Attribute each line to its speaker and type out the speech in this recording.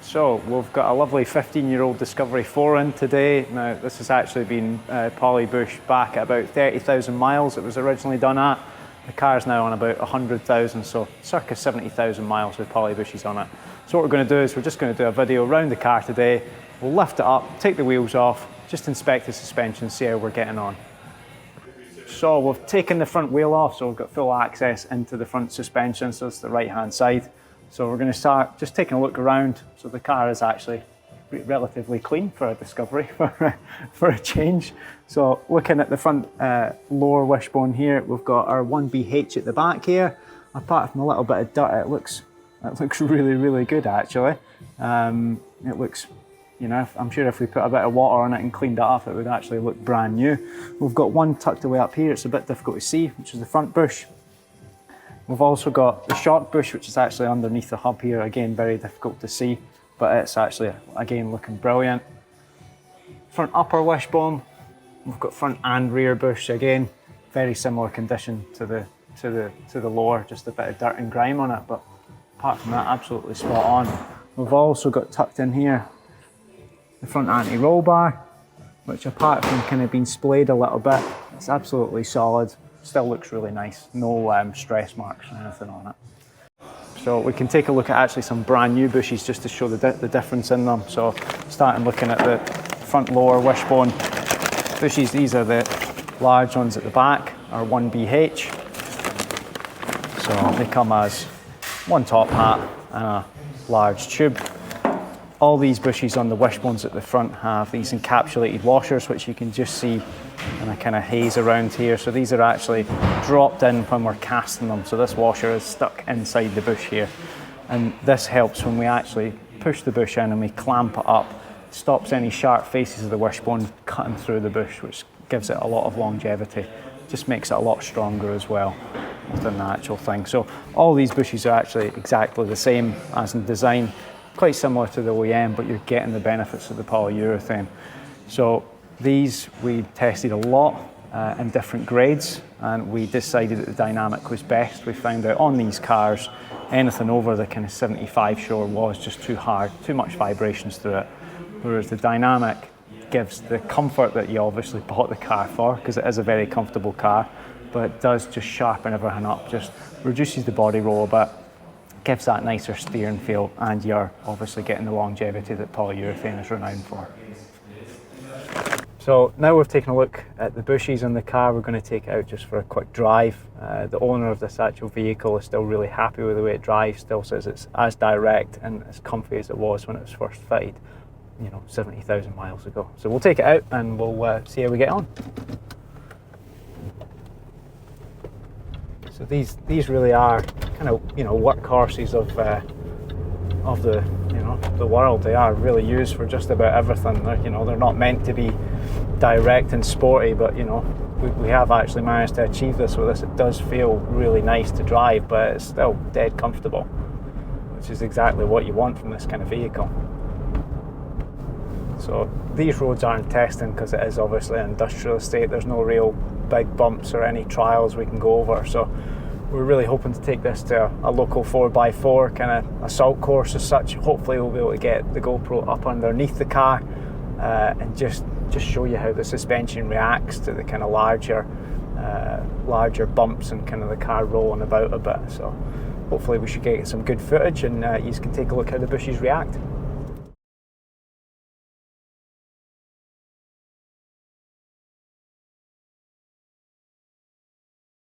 Speaker 1: So we've got a lovely 15-year-old Discovery 4 in today. Now this has actually been Polybush back at about 30,000 miles it was originally done at. The car is now on about 100,000, so circa 70,000 miles with Polybushes on it. So what we're going to do is we're just going to do a video around the car today. We'll lift it up, take the wheels off, just inspect the suspension, see how we're getting on. So we've taken the front wheel off, so we've got full access into the front suspension, so it's the right hand side. So we're going to start just taking a look around. So the car is actually relatively clean for a Discovery, for a change. So looking at the front lower wishbone here, we've got our 1BH at the back here. Apart from a little bit of dirt, it looks really good actually. It looks, you know, I'm sure if we put a bit of water on it and cleaned it up, it would actually look brand new. We've got one tucked away up here, it's a bit difficult to see, which is the front bush. We've also got the short bush, which is actually underneath the hub here, again very difficult to see, but it's actually, again, looking brilliant. Front upper wishbone, we've got front and rear bush, again, very similar condition to the lower, just a bit of dirt and grime on it, but apart from that, absolutely spot on. We've also got tucked in here the front anti-roll bar, which apart from kind of being splayed a little bit, it's absolutely solid, still looks really nice, no stress marks or anything on it. So we can take a look at actually some brand new bushes just to show the difference in them. So starting looking at the front lower wishbone bushes, these are the large ones at the back, are 1BH. So they come as one top hat and a large tube. All these bushes on the wishbones at the front have these encapsulated washers, which you can just see in a kind of haze around here. So these are actually dropped in when we're casting them. So this washer is stuck inside the bush here. And this helps when we actually push the bush in and we clamp it up. It stops any sharp faces of the wishbone cutting through the bush, which gives it a lot of longevity. Just makes it a lot stronger as well than the actual thing. So all these bushes are actually exactly the same as in design. Quite similar to the OEM, but you're getting the benefits of the polyurethane. So these we tested a lot in different grades, and we decided that the Dynamic was best. We found out on these cars, anything over the kind of 75 shore was just too hard, too much vibrations through it. Whereas the Dynamic gives the comfort that you obviously bought the car for, because it is a very comfortable car, but it does just sharpen everything up, just reduces the body roll a bit, gives that nicer steering feel, and you're obviously getting the longevity that polyurethane is renowned for. So now we've taken a look at the bushes on the car, we're going to take it out just for a quick drive. The owner of this actual vehicle is still really happy with the way it drives, still says it's as direct and as comfy as it was when it was first fitted, you know, 70,000 miles ago. So we'll take it out and we'll see how we get on. So these really are kind of, you know, workhorses of the, you know, the world. They are really used for just about everything. They're not meant to be direct and sporty, but you know, we have actually managed to achieve this with this. It does feel really nice to drive, but it's still dead comfortable, which is exactly what you want from this kind of vehicle. So these roads aren't testing because it is obviously an industrial estate. There's no real big bumps or any trials we can go over. So we're really hoping to take this to a local 4x4 kind of assault course as such. Hopefully we'll be able to get the GoPro up underneath the car and just show you how the suspension reacts to the kind of larger bumps and kind of the car rolling about a bit. So hopefully we should get some good footage and you can take a look how the bushes react.